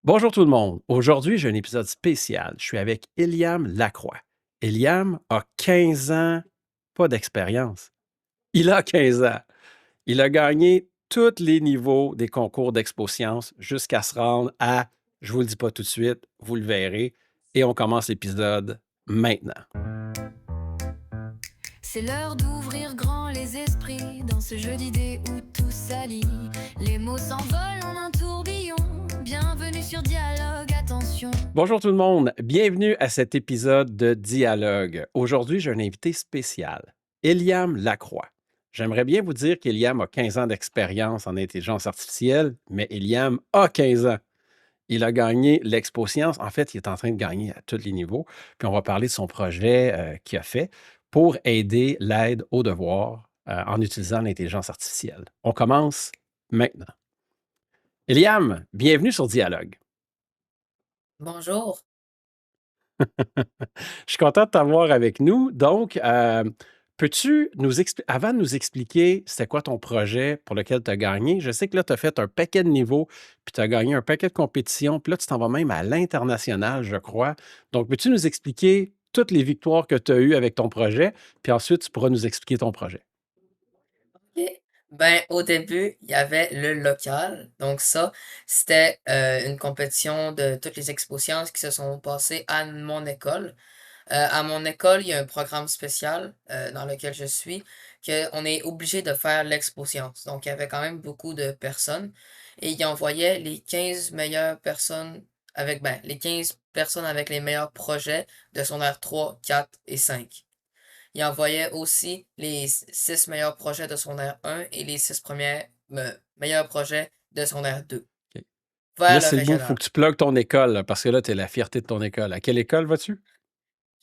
Bonjour tout le monde. Aujourd'hui, j'ai un épisode spécial. Je suis avec Eliam Lacroix. Eliam a 15 ans, pas d'expérience. Il a 15 ans. Il a gagné tous les niveaux des concours d'Expo Science jusqu'à se rendre à, je vous le dis pas tout de suite, vous le verrez. Et on commence l'épisode maintenant. C'est l'heure d'ouvrir grand les esprits dans ce jeu d'idées où tout s'allie. Les mots s'envolent en un tourbillon. Bienvenue sur Dialogue, attention. Bonjour tout le monde. Bienvenue à cet épisode de Dialogue. Aujourd'hui, j'ai un invité spécial, Eliam Lacroix. J'aimerais bien vous dire qu'Eliam a 15 ans d'expérience en intelligence artificielle, mais Eliam a 15 ans. Il a gagné l'Expo Science. En fait, il est en train de gagner à tous les niveaux. Puis on va parler de son projet qu'il a fait pour aider l'aide aux devoirs en utilisant l'intelligence artificielle. On commence maintenant. Eliam, bienvenue sur Dialogue. Bonjour. Je suis content de t'avoir avec nous. Donc, peux-tu nous expliquer, avant de nous expliquer c'était quoi ton projet pour lequel tu as gagné, je sais que là, tu as fait un paquet de niveaux, puis tu as gagné un paquet de compétitions, puis là, tu t'en vas même à l'international, je crois. Donc, peux-tu nous expliquer toutes les victoires que tu as eues avec ton projet, puis ensuite, tu pourras nous expliquer ton projet. Ok. Ben, au début, il y avait le local. Donc ça, c'était une compétition de toutes les expos sciences qui se sont passées à mon école. À mon école, il y a un programme spécial dans lequel je suis, qu'on est obligé de faire l'expo science. Donc, il y avait quand même beaucoup de personnes et ils envoyaient les 15 meilleures personnes avec, ben, les 15 personnes avec les meilleurs projets de secondaire 3, 4 et 5. Ils envoyaient aussi les 6 meilleurs projets de secondaire 1 et les 6 premiers meilleurs projets de secondaire 2 OK. Puis là, vers le c'est le bout, il faut régional. que tu plugues ton école, là, parce que là, tu es la fierté de ton école. À quelle école vas-tu?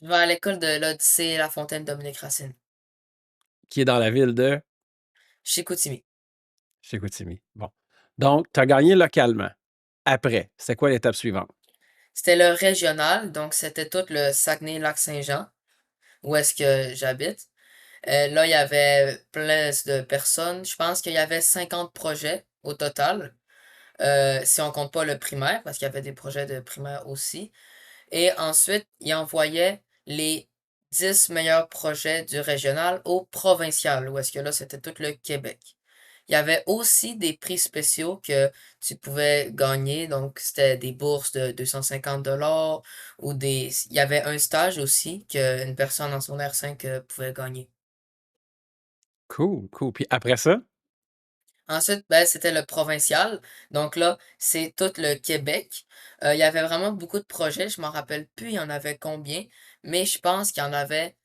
Je vais à l'école de l'Odyssée La Fontaine Dominique Racine, Qui est dans la ville de chez Chicoutimi. Chicoutimi. Bon. Donc, tu as gagné localement. Après, c'est quoi l'étape suivante? C'était le régional, donc c'était tout le Saguenay-Lac-Saint-Jean, où est-ce que j'habite. Là, il y avait plein de personnes. Je pense qu'il y avait 50 projets au total, si on compte pas le primaire, parce qu'il y avait des projets de primaire aussi. Et ensuite, ils envoyaient les 10 meilleurs projets du régional au provincial, où est-ce que là, c'était tout le Québec. Il y avait aussi des prix spéciaux que tu pouvais gagner, donc c'était des bourses de 250 $ ou des... Il y avait un stage aussi qu'une personne en secondaire 5 pouvait gagner. Cool, cool. Puis après ça? Ensuite, ben, c'était le provincial. Donc là, c'est tout le Québec. Il y avait vraiment beaucoup de projets. Je m'en rappelle plus, il y en avait combien, mais je pense qu'il y en avait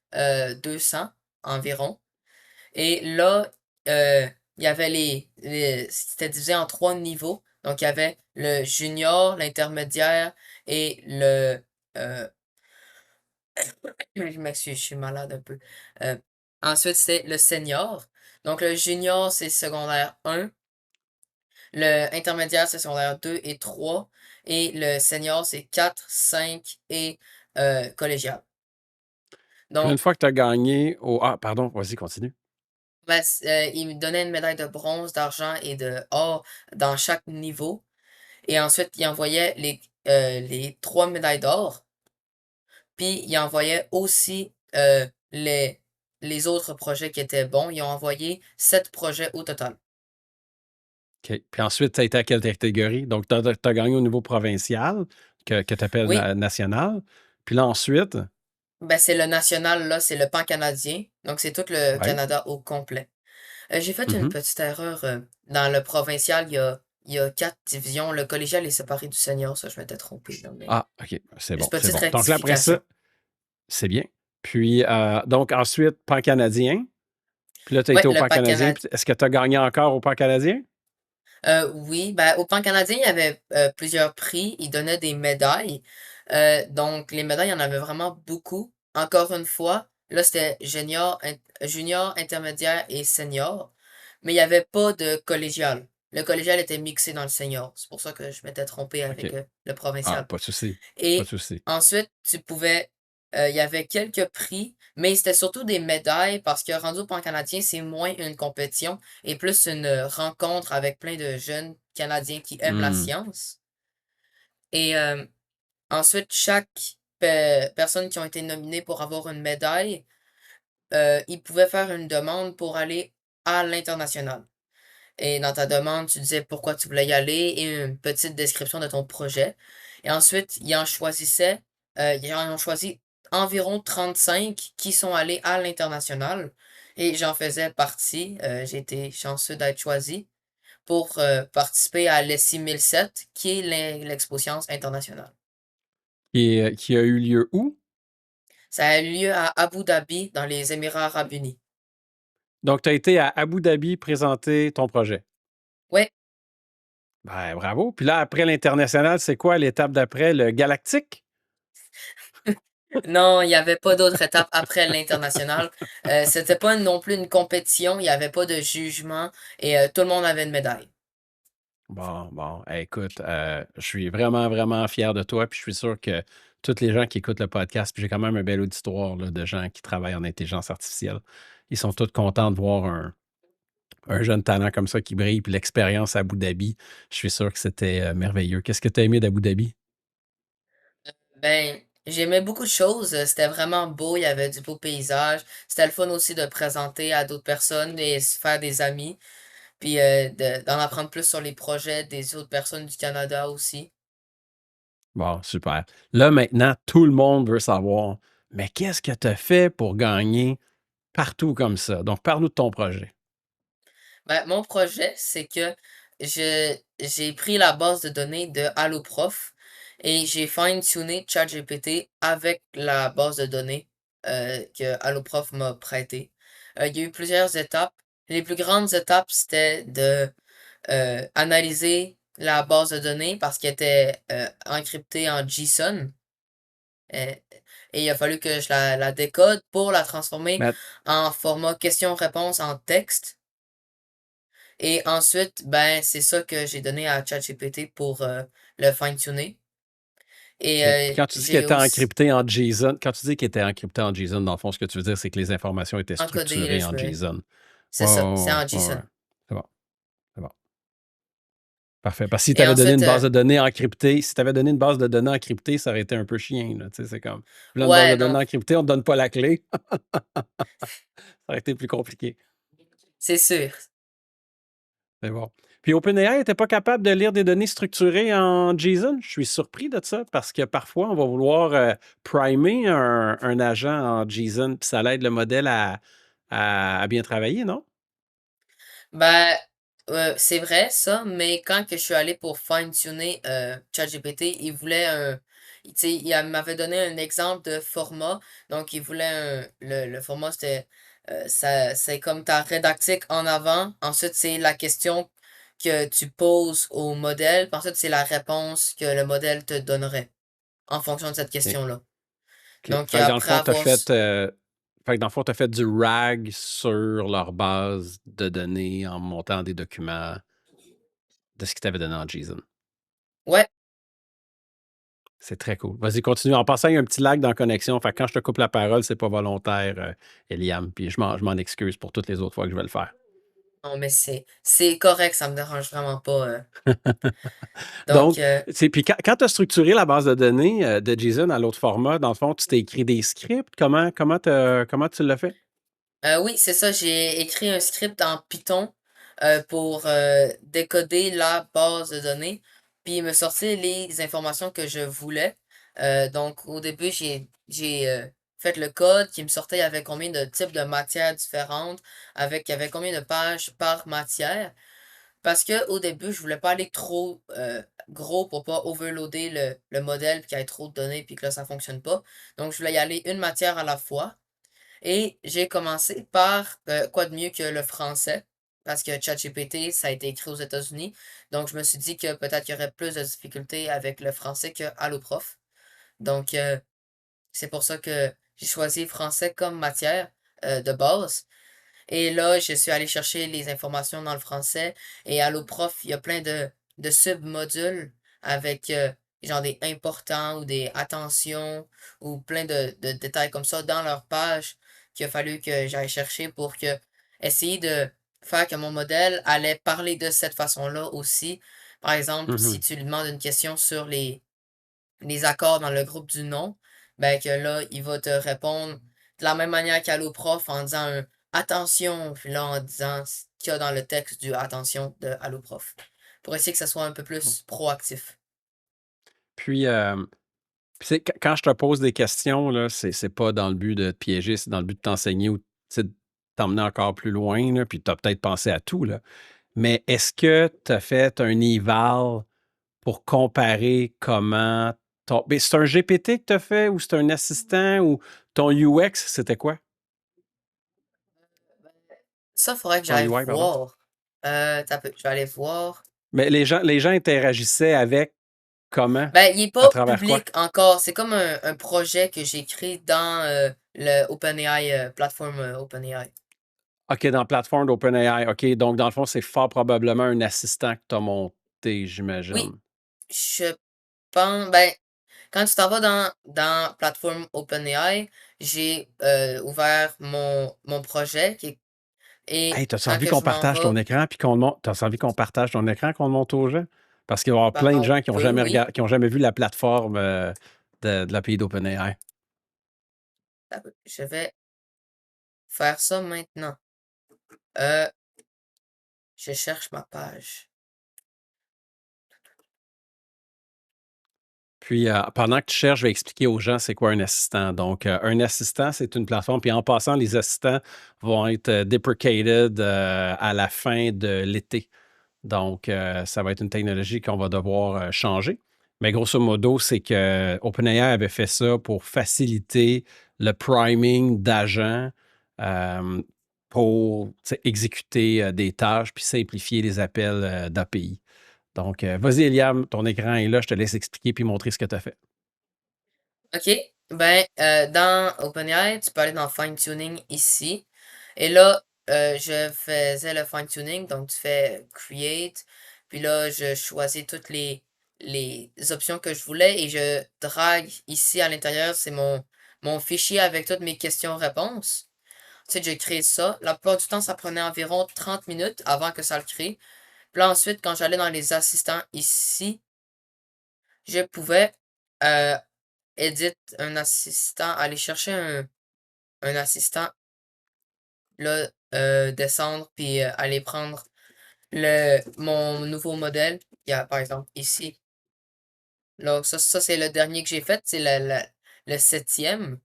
200 environ. Et là, il y avait c'était divisé en 3 niveaux. Donc, il y avait le junior, l'intermédiaire et le... euh, je m'excuse, je suis malade un peu. Euh, Ensuite, c'est le senior. Donc, le junior, c'est secondaire 1. Le intermédiaire, c'est secondaire 2 et 3. Et le senior, c'est 4, 5 et collégial. Puis là, une Donc, fois que tu as gagné au Ah, pardon, vas-y, continue. ben, il me donnait une médaille de bronze, d'argent et de or dans chaque niveau. Et ensuite, il envoyait les 3 médailles d'or. Puis, il envoyait aussi les autres projets qui étaient bons. Ils ont envoyé 7 projets au total. OK. Puis ensuite, tu as été à quelle catégorie? Donc, tu as gagné au niveau provincial, que tu appelles Oui, national. Puis là, ensuite, ben, c'est le national, là, c'est le pan-canadien. Donc, c'est tout le ouais. Canada au complet. J'ai fait une Mhm. petite erreur. Dans le provincial, il y a 4 divisions. Le collégial est séparé du senior. Ça, je m'étais trompé, là, mais Ah, OK, c'est une bon, c'est petite bon. Donc là, après ça, rectification. c'est bien. Puis, donc ensuite, pan-canadien. Puis là, tu as Ouais, été au le pan-canadien. pan-canadien. Puis est-ce que tu as gagné encore au pan-canadien? Oui, ben, au pan-canadien, il y avait plusieurs prix. Ils donnaient des médailles. Donc, les médailles, il y en avait vraiment beaucoup. Encore une fois, là, c'était junior, intermédiaire et senior. Mais il n'y avait pas de collégial. Le collégial était mixé dans le senior. C'est pour ça que je m'étais trompé avec OK. le Ah, provincial. pas de souci. Pas de Et souci. ensuite, tu pouvais, il y avait quelques prix, mais c'était surtout des médailles parce que rendu au pan-canadien, c'est moins une compétition et plus une rencontre avec plein de jeunes Canadiens qui aiment la Hmm. science. Et ensuite, chaque personne qui ont été nominées pour avoir une médaille, ils pouvaient faire une demande pour aller à l'international. Et dans ta demande, tu disais pourquoi tu voulais y aller et une petite description de ton projet. Et ensuite, ils en ont choisi environ 35 qui sont allés à l'international. Et j'en faisais partie. J'ai été chanceux d'être choisi pour participer à l'ESSI 1007, qui est l'Expo Science internationale. Qui a eu lieu où? Ça a eu lieu à Abu Dhabi, dans les Émirats arabes unis. Donc, tu as été à Abu Dhabi présenter ton projet. Ouais, Ben, bravo. Puis là, après l'international, c'est quoi l'étape d'après? Le galactique? non, il n'y avait pas d'autre étape après l'international. C'était pas non plus une compétition, il n'y avait pas de jugement et tout le monde avait une médaille. Bon, bon. Écoute, je suis vraiment, vraiment fier de toi. Puis je suis sûr que tous les gens qui écoutent le podcast, puis j'ai quand même un bel auditoire là, de gens qui travaillent en intelligence artificielle, ils sont tous contents de voir un jeune talent comme ça qui brille. Puis l'expérience à Abu Dhabi, je suis sûr que c'était merveilleux. Qu'est-ce que tu as aimé d'Abu Dhabi? Ben, j'aimais beaucoup de choses. C'était vraiment beau, il y avait du beau paysage. C'était le fun aussi de présenter à d'autres personnes et se faire des amis. Puis d'en apprendre plus sur les projets des autres personnes du Canada aussi. Bon, super. Là, maintenant, tout le monde veut savoir, mais qu'est-ce que tu as fait pour gagner partout comme ça? Donc, parle-nous de ton projet. Ben, mon projet, c'est que j'ai pris la base de données de AlloProf et j'ai fine-tuné ChatGPT avec la base de données que AlloProf m'a prêtée. Il y a eu plusieurs étapes. Les plus grandes étapes, c'était de analyser la base de données parce qu'elle était encryptée en JSON. euh, et il a fallu que je la décode pour la transformer Mais, en format question-réponse en texte. Et ensuite, ben, c'est ça que j'ai donné à ChatGPT pour le fine-tuner. Et OK. Puis quand tu dis qu'il j'ai était aussi encrypté en JSON, quand tu dis qu'il était encrypté en JSON, dans le fond, ce que tu veux dire, c'est que les informations étaient encodé, là, structurées je en veux. JSON. C'est Ouais, ça, ouais, c'est ouais, en ouais, ouais. JSON. C'est bon, c'est bon. Parfait. Parce que si tu Et avais donné ensuite, une base de données encryptée, si tu avais donné une base de données encryptée, ça aurait été un peu chien, là. Tu sais, c'est comme, là, une base de ouais, données non, encryptée, on ne te donne pas la clé. Ça aurait été plus compliqué. c'est sûr. C'est bon. Puis OpenAI n'était pas capable de lire des données structurées en JSON. Je suis surpris de ça parce que parfois, on va vouloir primer un agent en JSON, puis ça l'aide le modèle à bien travailler, non? Ben, c'est vrai ça, mais quand que je suis allé pour fine-tuner ChatGPT, il voulait tu sais, m'avait donné un exemple de format. Donc, il voulait le format, c'était, c'est comme ta rédactique en avant. Ensuite, c'est la question que tu poses au modèle. Puis ensuite, c'est la réponse que le modèle te donnerait en fonction de cette OK. question-là. OK. Donc, Fait que dans le après fond, tu as avoir... fait, fait que dans le fond, tu fait du RAG sur leur base de données en montant des documents de ce qu'ils t'avaient donné en JSON. Ouais, C'est très cool. Vas-y, continue. En passant, il y a un petit lag dans la connexion. Fait que quand je te coupe la parole, c'est pas volontaire, Eliam. Puis je m'en excuse pour toutes les autres fois que je vais le faire. non, mais c'est correct, ça me dérange vraiment pas. Donc, Donc, puis quand tu as structuré la base de données de JSON à l'autre format, dans le fond, tu t'es écrit des scripts. Comment tu l'as fait? oui, c'est ça, j'ai écrit un script en Python pour décoder la base de données, puis me sortir les informations que je voulais. Donc, au début, j'ai fait le code qui me sortait, il y avait combien de types de matières différentes, il y avait combien de pages par matière. Parce que au début, je voulais pas aller trop gros pour pas overloader le modèle, puis qu'il y ait trop de données, puis que là, ça fonctionne pas. Donc, je voulais y aller une matière à la fois. Et j'ai commencé par quoi de mieux que le français, parce que ChatGPT, ça a été écrit aux États-Unis. Donc, je me suis dit que peut-être qu'il y aurait plus de difficultés avec le français que AlloProf. Donc, c'est pour ça que j'ai choisi français comme matière de base. Et là, je suis allé chercher les informations dans le français. Et AlloProf, il y a plein de sub-modules avec genre des importants ou des attentions ou plein de détails comme ça dans leur page qu'il a fallu que j'aille chercher pour que essayer de faire que mon modèle allait parler de cette façon-là aussi. Par exemple, si Mhm. tu lui demandes une question sur les accords dans le groupe du nom, ben que là, il va te répondre de la même manière qu'AlloProf en disant un attention, puis là en disant ce qu'il y a dans le texte du attention de AlloProf. Pour essayer que ça soit un peu plus proactif. Puis, puis c'est quand je te pose des questions, là, c'est pas dans le but de te piéger, c'est dans le but de t'enseigner ou, tu sais, de t'emmener encore plus loin, là, puis tu as peut-être pensé à tout, là. Mais est-ce que tu as fait un eval pour comparer comment ton beh, c'est un GPT que tu as fait ou c'est un assistant ou ton UX, c'était quoi? Ça, faudrait que Ton j'aille UI, pardon? voir. Attends un peu, je vais aller voir. Mais les gens interagissaient avec comment? Ben, il est À pas travers quoi? public encore. C'est comme un projet que j'ai créé dans le OpenAI, plateforme OpenAI. OK, dans la plateforme d'OpenAI. OK, donc dans le fond, c'est fort probablement un assistant que tu as monté, Oui, j'imagine. je pense. Ben, quand tu t'en vas dans plateforme OpenAI, j'ai ouvert mon projet et Hey, t'as-tu quand envie que qu'on je m'en partage vais, ton écran puis qu'on le monte? T'as envie qu'on partage ton écran, qu'on le monte aux gens? Parce qu'il va y avoir ben, plein de on gens qui ont peut, jamais oui. qui ont jamais vu la plateforme de l'API d'OpenAI. Attends un peu, je vais faire ça maintenant. Euh, je cherche ma page. Puis, pendant que tu cherches, je vais expliquer aux gens c'est quoi un assistant. Donc, un assistant, c'est une plateforme. Puis, en passant, les assistants vont être deprecated à la fin de l'été. Donc, ça va être une technologie qu'on va devoir changer. Mais grosso modo, c'est que OpenAI avait fait ça pour faciliter le priming d'agents euh, pour tu sais, exécuter des tâches puis simplifier les appels d'API. Donc, vas-y, Eliam, ton écran est là, je te laisse expliquer puis montrer ce que tu as fait. OK. Ben, dans OpenAI, tu peux aller dans Fine Tuning ici. Et là, je faisais le fine tuning, donc tu fais Create. Puis là, je choisis toutes les options que je voulais et je drague ici à l'intérieur. C'est mon fichier avec toutes mes questions-réponses. Ensuite, j'ai créé ça. La plupart du temps, ça prenait environ 30 minutes avant que ça le crée. Puis là, ensuite, quand j'allais dans les assistants ici, je pouvais euh, edit un assistant, aller chercher un assistant, là, descendre, puis aller prendre mon nouveau modèle. Il y a, par exemple, ici. Là, ça c'est le dernier que j'ai fait, c'est le septième,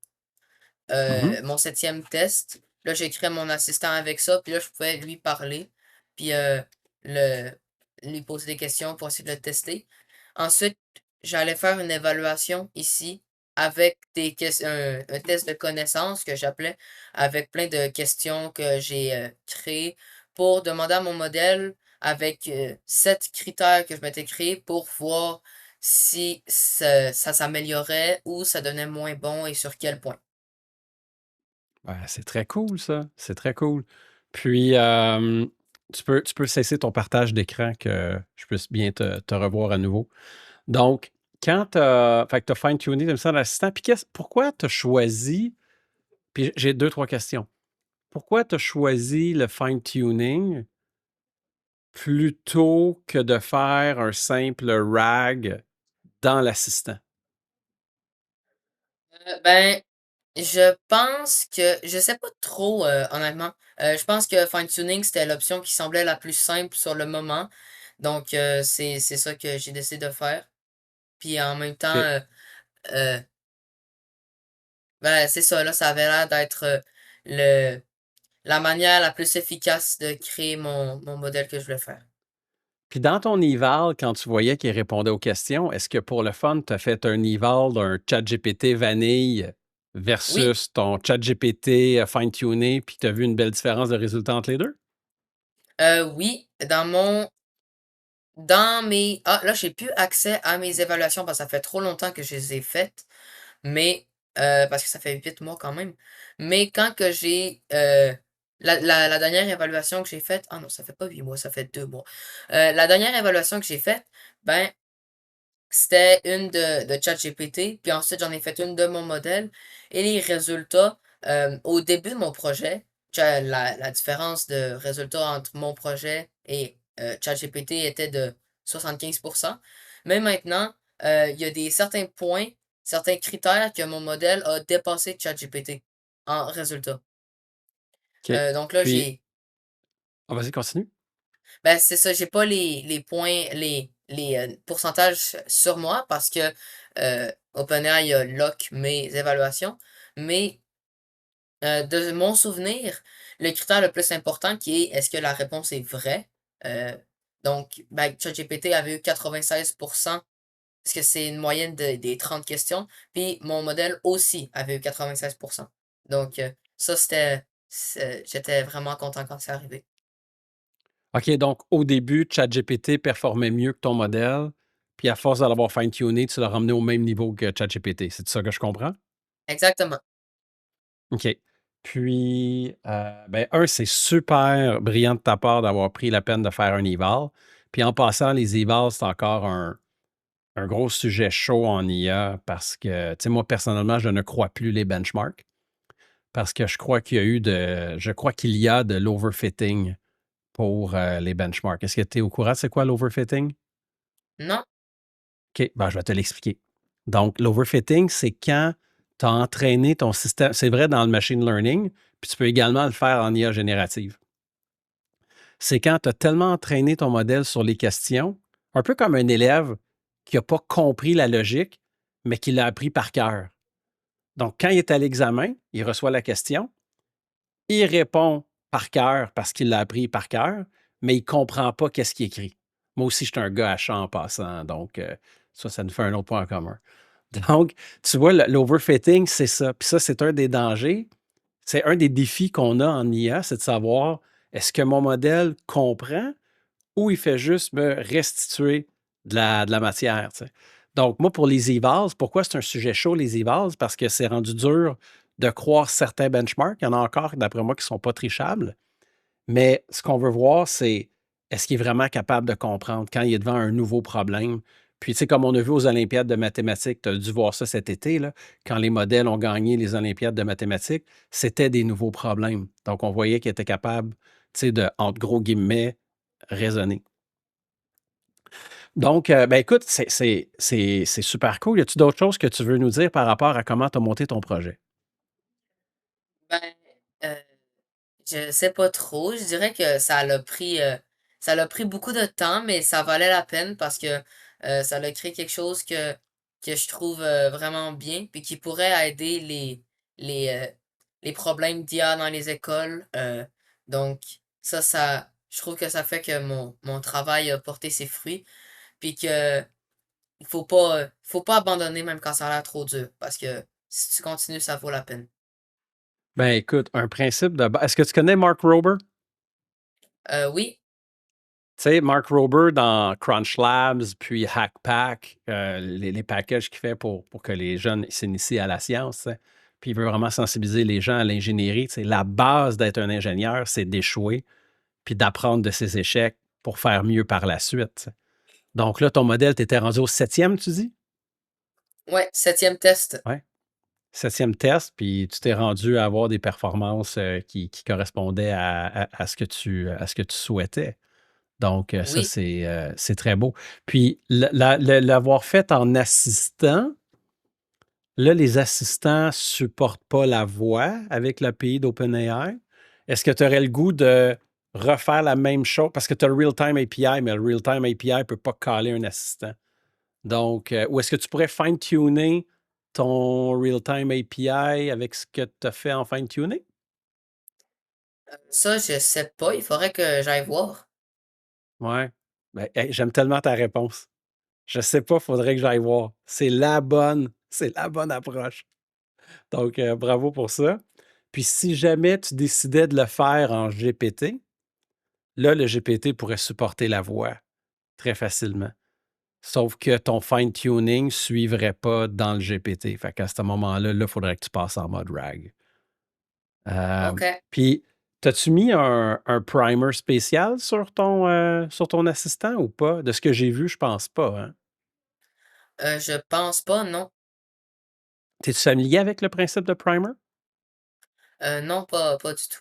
Mhm. mon septième test. Là, j'ai créé mon assistant avec ça, puis là, je pouvais lui parler, puis le, lui poser des questions pour essayer de le tester. Ensuite, j'allais faire une évaluation ici avec un test de connaissances que j'appelais, avec plein de questions que j'ai créées pour demander à mon modèle avec 7 critères que je m'étais créés pour voir si ça s'améliorait ou ça devenait moins bon et sur quel point. Ouais, c'est très cool, ça. C'est très cool. Puis, tu peux cesser ton partage d'écran que je puisse bien te revoir à nouveau. Donc, quand tu as, fait que tu as fine-tuné comme ça l'assistant, puis pourquoi tu as choisi, puis j'ai deux, trois questions. Pourquoi tu as choisi le fine-tuning plutôt que de faire un simple RAG dans l'assistant? Ben, je pense que je sais pas trop, honnêtement. Je pense que fine tuning, c'était l'option qui semblait la plus simple sur le moment. Donc, c'est ça que j'ai décidé de faire. Puis en même temps, OK. euh, ben, c'est ça, là, ça avait l'air d'être le la manière la plus efficace de créer mon modèle que je voulais faire. Puis dans ton eval, quand tu voyais qu'il répondait aux questions, est-ce que pour le fun, tu as fait un eval d'un ChatGPT vanille Oui, versus ton ChatGPT fine-tuné, puis tu as vu une belle différence de résultat entre les deux? oui, dans mes ah, là, j'ai plus accès à mes évaluations parce que ça fait trop longtemps que je les ai faites. Mais, parce que ça fait 8 mois quand même. Mais quand que j'ai, la dernière évaluation que j'ai faite ah non, ça fait pas 8 mois, ça fait 2 mois. La dernière évaluation que j'ai faite, ben, c'était une de ChatGPT, puis ensuite j'en ai fait une de mon modèle et les résultats, au début de mon projet, la différence de résultats entre mon projet et ChatGPT était de 75. Mais maintenant, il y a des certains points, certains critères que mon modèle a dépassé ChatGPT en résultat. OK. Donc là, Puis, vas-y, continue. ben, c'est ça, j'ai pas les points, les pourcentages sur moi parce que, OpenAI a lock mes évaluations, mais, de mon souvenir, le critère le plus important qui est: est-ce que la réponse est vraie? Heu, donc, ben, ChatGPT avait eu 96, parce que c'est une moyenne des 30 questions, puis mon modèle aussi avait eu 96. Donc, ça, j'étais vraiment content quand c'est arrivé. OK, donc au début, ChatGPT performait mieux que ton modèle, puis à force de l'avoir fine-tuné, tu l'as ramené au même niveau que ChatGPT. C'est ça que je comprends? Exactement. OK. Puis, ben, c'est super brillant de ta part d'avoir pris la peine de faire un eval. Puis en passant, les evals, c'est encore un gros sujet chaud en IA parce que, tu sais, moi, personnellement, je ne crois plus les benchmarks parce que je crois qu'il y a de l'overfitting pour les benchmarks. Est-ce que tu es au courant, c'est quoi l'overfitting? Non? OK, ben, je vais te l'expliquer. Donc, l'overfitting, c'est quand tu as entraîné ton système. C'est vrai dans le machine learning, puis tu peux également le faire en IA générative. C'est quand tu as tellement entraîné ton modèle sur les questions, un peu comme un élève qui n'a pas compris la logique, mais qui l'a appris par cœur. Donc, quand il est à l'examen, il reçoit la question, il répond par cœur parce qu'il l'a appris par cœur, mais il ne comprend pas qu'est-ce qui est écrit. Moi aussi, je suis un gars à chat en passant, donc ça nous fait un autre point en commun. Donc, tu vois, l'overfitting, c'est ça. Puis ça, c'est un des dangers. C'est un des défis qu'on a en IA, c'est de savoir est-ce que mon modèle comprend ou il fait juste me restituer de la matière, tu sais. Donc, moi, pour les evals, pourquoi c'est un sujet chaud, les evals? Parce que c'est rendu dur de croire certains benchmarks. Il y en a encore, d'après moi, qui ne sont pas trichables. Mais ce qu'on veut voir, c'est est-ce qu'il est vraiment capable de comprendre quand il est devant un nouveau problème? Puis, tu sais, comme on a vu aux Olympiades de mathématiques, tu as dû voir ça cet été, là, quand les modèles ont gagné les Olympiades de mathématiques, c'était des nouveaux problèmes. Donc, on voyait qu'ils étaient capables, tu sais, de, entre gros guillemets, raisonner. Donc, ben écoute, c'est super cool. Y a-tu d'autres choses que tu veux nous dire par rapport à comment tu as monté ton projet? Ben, heu, je sais pas trop. Je dirais que ça l'a pris beaucoup de temps, mais ça valait la peine parce que, ça a créé quelque chose que je trouve, vraiment bien, puis qui pourrait aider les, les problèmes d'IA dans les écoles. Donc ça je trouve que ça fait que mon travail a porté ses fruits, puis que faut pas abandonner même quand ça a l'air trop dur parce que si tu continues, ça vaut la peine. Ben écoute, un principe de base. Est-ce que tu connais Mark Rober? Oui, Tu sais, Mark Rober dans Crunch Labs, puis Hackpack, les packages qu'il fait pour que les jeunes s'initient à la science, tu sais. Puis il veut vraiment sensibiliser les gens à l'ingénierie. Tu sais, la base d'être un ingénieur, c'est d'échouer, puis d'apprendre de ses échecs pour faire mieux par la suite, tu sais. Donc là, ton modèle, tu étais rendu au septième, tu dis? ouais, septième test. Ouais. Septième test, puis tu t'es rendu à avoir des performances qui correspondaient à ce que tu souhaitais. Donc, ça, Oui. c'est très beau. Puis, l'avoir fait en assistant, là, les assistants ne supportent pas la voix avec l'API d'OpenAI. Est-ce que tu aurais le goût de refaire la même chose? Parce que tu as le Real-Time API, mais le Real-Time API ne peut pas caler un assistant. Donc, ou est-ce que tu pourrais fine-tuner ton Real-Time API avec ce que tu as fait en fine-tuning? Ça, je sais pas, il faudrait que j'aille voir. Ouais. Ben, hey, j'aime tellement ta réponse. Je sais pas, faudrait que j'aille voir. C'est la bonne approche. Donc, bravo pour ça. Puis, si jamais tu décidais de le faire en GPT, là, le GPT pourrait supporter la voix très facilement. Sauf que ton fine-tuning ne suivrait pas dans le GPT. Fait qu'à ce moment-là, il faudrait que tu passes en mode RAG. Euh, OK. puis, t'as-tu mis un primer spécial sur ton assistant ou pas? De ce que j'ai vu, je pense pas, hein? Je pense pas, non. T'es-tu familier avec le principe de primer? Non, pas du tout.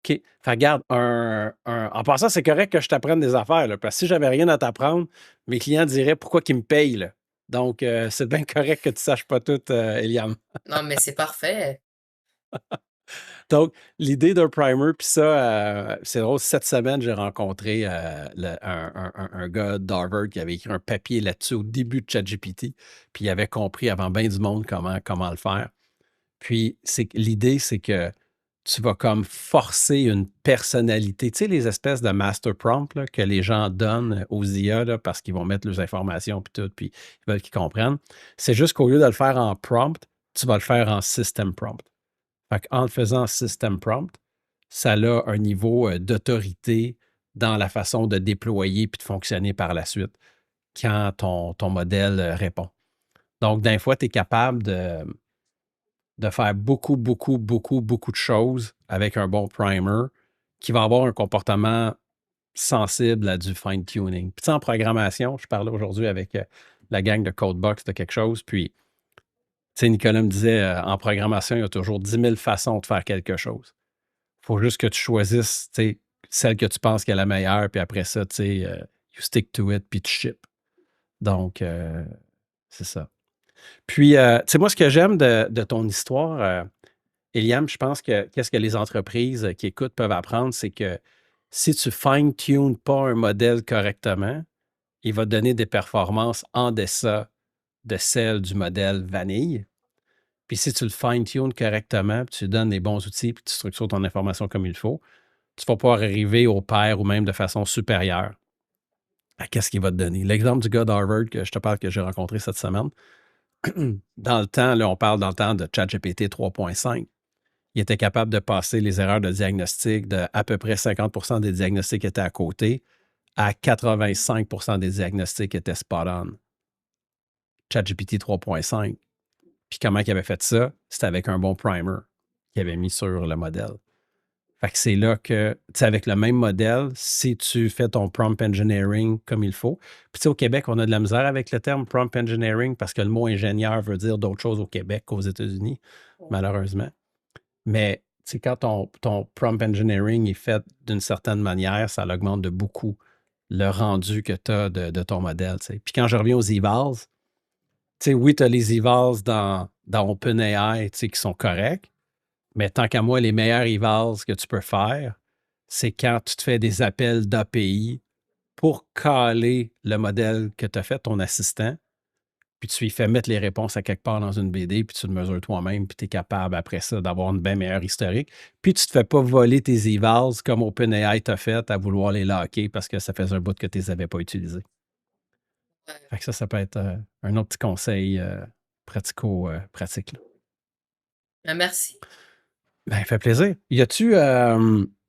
OK. Fait regarde, en passant, c'est correct que je t'apprenne des affaires, là, parce que si j'avais rien à t'apprendre, mes clients diraient pourquoi qu'ils me payent, là. Donc, c'est bien correct que tu saches pas tout, Eliam. Non, mais c'est parfait. Donc, l'idée d'un primer, puis ça, c'est drôle, cette semaine, j'ai rencontré un gars d'Harvard qui avait écrit un papier là-dessus au début de ChatGPT, puis il avait compris avant bien du monde comment le faire. Puis, l'idée, c'est que tu vas comme forcer une personnalité. Tu sais, les espèces de master prompt là, que les gens donnent aux IA là, parce qu'ils vont mettre leurs informations puis tout, puis ils veulent qu'ils comprennent. C'est juste qu'au lieu de le faire en prompt, tu vas le faire en system prompt. Fait qu'en le faisant system prompt, ça a un niveau d'autorité dans la façon de déployer puis de fonctionner par la suite quand ton modèle répond. Donc, d'un fois, tu es capable de faire beaucoup, beaucoup, beaucoup, beaucoup de choses avec un bon primer qui va avoir un comportement sensible à du fine-tuning. Puis, tu sais, en programmation, je parlais aujourd'hui avec la gang de Codebox de quelque chose, puis, tu sais, Nicolas me disait, en programmation, il y a toujours 10 000 façons de faire quelque chose. Il faut juste que tu choisisses, tu sais, celle que tu penses qu'est la meilleure, puis après ça, tu sais, you stick to it, puis tu ship. Donc, c'est ça. Puis, tu sais, moi, ce que j'aime de ton histoire, Eliam, je pense que qu'est-ce que les entreprises qui écoutent peuvent apprendre, c'est que si tu fine-tunes pas un modèle correctement, il va te donner des performances en deçà de celles du modèle vanille. Puis si tu le fine-tunes correctement, puis tu lui donnes les bons outils, puis tu structures ton information comme il faut, tu vas pouvoir arriver au pair ou même de façon supérieure à qu'est-ce qu'il va te donner. L'exemple du gars d'Harvard que je te parle que j'ai rencontré cette semaine, dans le temps, là, on parle dans le temps de ChatGPT 3.5. Il était capable de passer les erreurs de diagnostic de à peu près 50 des diagnostics étaient à côté à 85 des diagnostics étaient spot on. ChatGPT 3.5. Puis comment il avait fait ça? C'était avec un bon primer qu'il avait mis sur le modèle. Fait que c'est là que, tu sais, avec le même modèle, si tu fais ton prompt engineering comme il faut. Puis, tu sais, au Québec, on a de la misère avec le terme prompt engineering parce que le mot ingénieur veut dire d'autres choses au Québec qu'aux États-Unis, malheureusement. Mais quand ton prompt engineering est fait d'une certaine manière, ça augmente de beaucoup le rendu que tu as de ton modèle. T'sais. Puis quand je reviens aux evals, oui, tu as les evals dans OpenAI qui sont corrects, mais tant qu'à moi, les meilleurs evals que tu peux faire, c'est quand tu te fais des appels d'API pour caler le modèle que tu as fait, ton assistant, puis tu lui fais mettre les réponses à quelque part dans une BD, puis tu le mesures toi-même, puis tu es capable après ça d'avoir une bien meilleure historique. Puis tu ne te fais pas voler tes evals comme OpenAI t'a fait à vouloir les locker parce que ça faisait un bout que tu ne les avais pas utilisés. Fait que ça peut être un autre petit conseil pratico-pratique. Merci. Ben, fait plaisir. Y a-tu.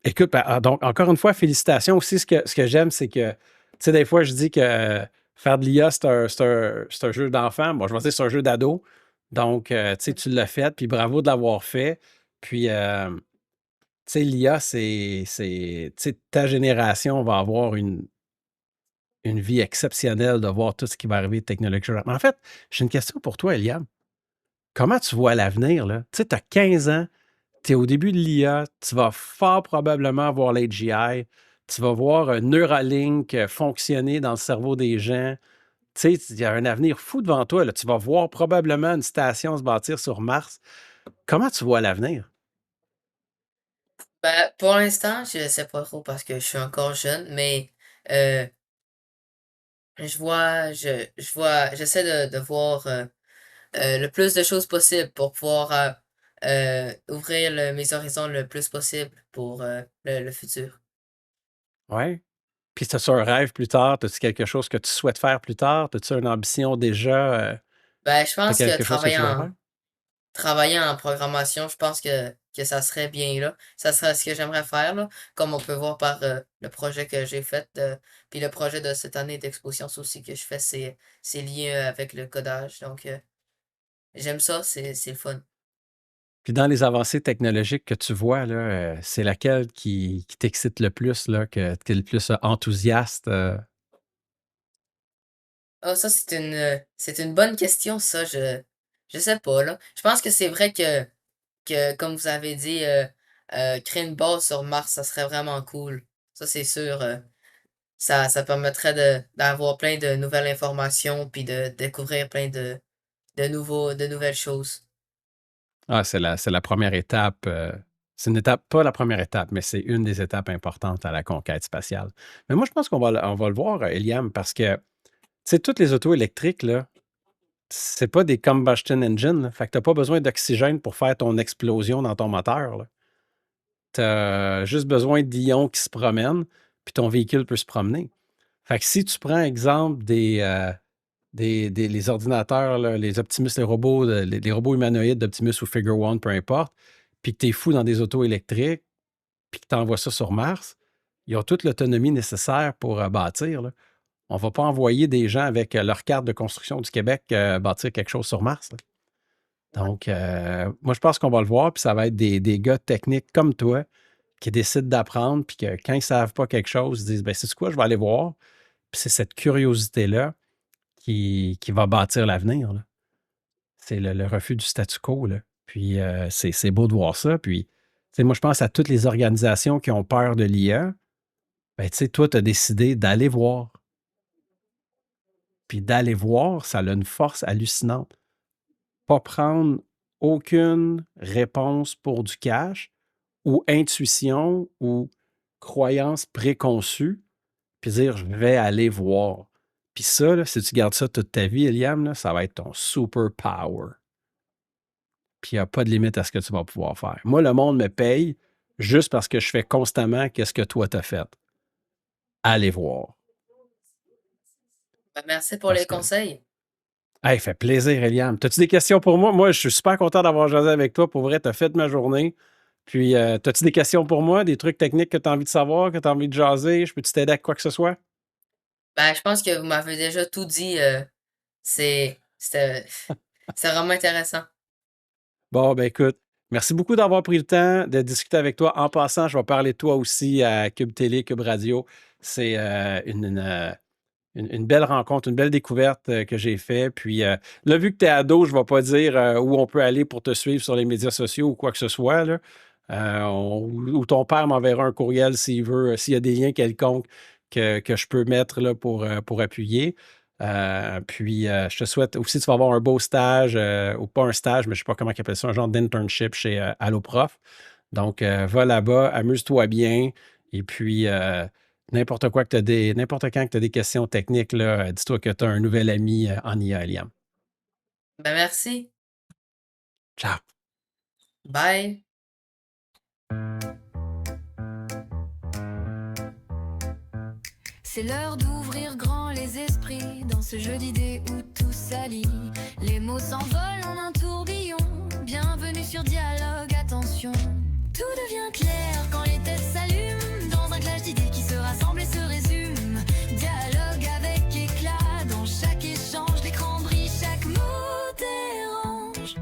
Écoute, donc, encore une fois, félicitations aussi. Ce que j'aime, c'est que, tu sais, des fois, je dis que faire de l'IA, c'est un jeu d'enfant. Bon, je vais dire c'est un jeu d'ado. Donc, tu sais, tu l'as fait, puis bravo de l'avoir fait. Puis, tu sais, l'IA, tu sais, ta génération va avoir une vie exceptionnelle de voir tout ce qui va arriver de technologie. Mais en fait, j'ai une question pour toi, Eliam. Comment tu vois l'avenir, là? Tu sais, tu as 15 ans, tu es au début de l'IA, tu vas fort probablement voir l'AGI, tu vas voir un Neuralink fonctionner dans le cerveau des gens. Tu sais, il y a un avenir fou devant toi. Là. Tu vas voir probablement une station se bâtir sur Mars. Comment tu vois l'avenir? Ben, pour l'instant, je sais pas trop parce que je suis encore jeune, mais euh, j'essaie de voir le plus de choses possible pour pouvoir ouvrir mes horizons le plus possible pour le futur. Oui. Puis, as-tu un rêve plus tard? As-tu quelque chose que tu souhaites faire plus tard? As-tu une ambition déjà? Ben, je T'as pense que quelque chose que tu voudrais faire? travailler en programmation, je pense que ça serait bien là. Ça serait ce que j'aimerais faire là, comme on peut voir par le projet que j'ai fait. Puis le projet de cette année d'exposition aussi que je fais, c'est lié avec le codage. Donc j'aime ça, c'est le fun. Puis dans les avancées technologiques que tu vois, là, c'est laquelle qui t'excite le plus, là, que tu es le plus enthousiaste? Ah, ça, c'est une bonne question, ça. Je sais pas, là. Je pense que c'est vrai que, comme vous avez dit, créer une base sur Mars, ça serait vraiment cool. Ça, c'est sûr. Ça permettrait d'avoir plein de nouvelles informations puis de découvrir plein de nouvelles choses. Ah, c'est la première étape. C'est une étape, pas la première étape, mais c'est une des étapes importantes à la conquête spatiale. Mais moi, je pense qu'on va le voir, Eliam, parce que, tu sais, toutes les autos électriques, là, c'est pas des combustion engines, là. Fait que t'as pas besoin d'oxygène pour faire ton explosion dans ton moteur, là. T'as juste besoin d'ions qui se promènent, puis ton véhicule peut se promener. Fait que si tu prends exemple les ordinateurs, là, les Optimus, les robots, les robots humanoïdes d'Optimus ou Figure One, peu importe, puis que tu es fou dans des autos électriques, puis que tu envoies ça sur Mars, ils ont toute l'autonomie nécessaire pour bâtir, là. On ne va pas envoyer des gens avec leur carte de construction du Québec bâtir quelque chose sur Mars, là. Donc, moi, je pense qu'on va le voir, puis ça va être des gars techniques comme toi qui décident d'apprendre, puis que quand ils ne savent pas quelque chose, ils disent, ben c'est quoi, je vais aller voir. Puis c'est cette curiosité-là qui va bâtir l'avenir, là. C'est le refus du statu quo, là. Puis c'est beau de voir ça. Puis, tu sais, moi, je pense à toutes les organisations qui ont peur de l'IA. Ben, tu sais, toi, tu as décidé d'aller voir. Puis d'aller voir, ça a une force hallucinante. Pas prendre aucune réponse pour du cash ou intuition ou croyance préconçue, puis dire je vais aller voir. Puis ça, là, si tu gardes ça toute ta vie, Eliam, là, ça va être ton super power. Puis il n'y a pas de limite à ce que tu vas pouvoir faire. Moi, le monde me paye juste parce que je fais constamment qu'est-ce que toi t'as fait. Allez voir. Ben, merci pour Parce les que, conseils. hey, fait plaisir, Eliam. T'as-tu des questions pour moi? Moi, je suis super content d'avoir jasé avec toi. Pour vrai, t'as fait ma journée. Puis, t'as-tu des questions pour moi? Des trucs techniques que tu as envie de savoir, que tu as envie de jaser? Je peux-tu t'aider à quoi que ce soit? Ben, je pense que vous m'avez déjà tout dit. C'était c'est vraiment intéressant. Bon, ben écoute, merci beaucoup d'avoir pris le temps de discuter avec toi. En passant, je vais parler de toi aussi à Cube Télé, Cube Radio. C'est une belle rencontre, une belle découverte que j'ai fait. Puis là, vu que tu es ado, je ne vais pas dire où on peut aller pour te suivre sur les médias sociaux ou quoi que ce soit, là. Ou ton père m'enverra un courriel s'il veut, s'il y a des liens quelconques que je peux mettre là, pour appuyer. Puis, je te souhaite aussi, tu vas avoir un beau stage, ou pas un stage, mais je ne sais pas comment ils appellent ça, un genre d'internship chez Alloprof. Donc, va là-bas, amuse-toi bien. Et puis, n'importe quoi que tu as n'importe quand que tu as des questions techniques, là, dis-toi que tu as un nouvel ami en IA, Liam. Ben, merci. Ciao. Bye. C'est l'heure d'ouvrir grand les esprits dans ce jeu d'idées où tout s'allie. Les mots s'envolent en un tourbillon. Bienvenue sur Dialogue, attention. Tout devient clair quand les têtes s'allument dans un clash d'idées qui se rassemblent et se résument. Dialogue avec éclat dans chaque échange. L'écran brille, chaque mot dérange.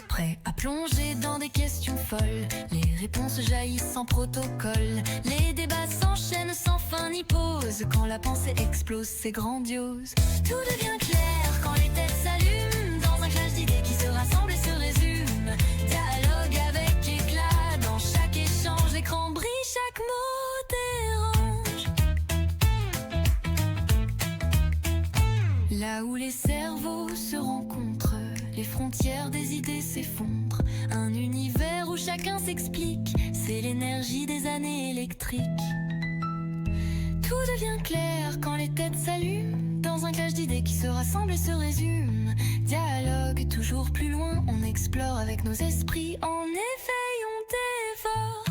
Prêt à plonger dans des questions folles. Les réponses jaillissent sans protocole. Les débats s'enchaînent sans fin ni pause. Quand la pensée explose, c'est grandiose. Tout devient clair quand les têtes s'allument dans un clash d'idées qui se rassemblent et se résument. Dialogue avec éclat dans chaque échange. L'écran brille, chaque mot dérange. Là où les cerveaux se rencontrent, les frontières des idées s'effondrent. Un univers où chacun s'explique, c'est l'énergie des années électriques. Tout devient clair quand les têtes s'allument dans un clash d'idées qui se rassemblent et se résument. Dialogue toujours plus loin, on explore avec nos esprits. En effet, on t'effort.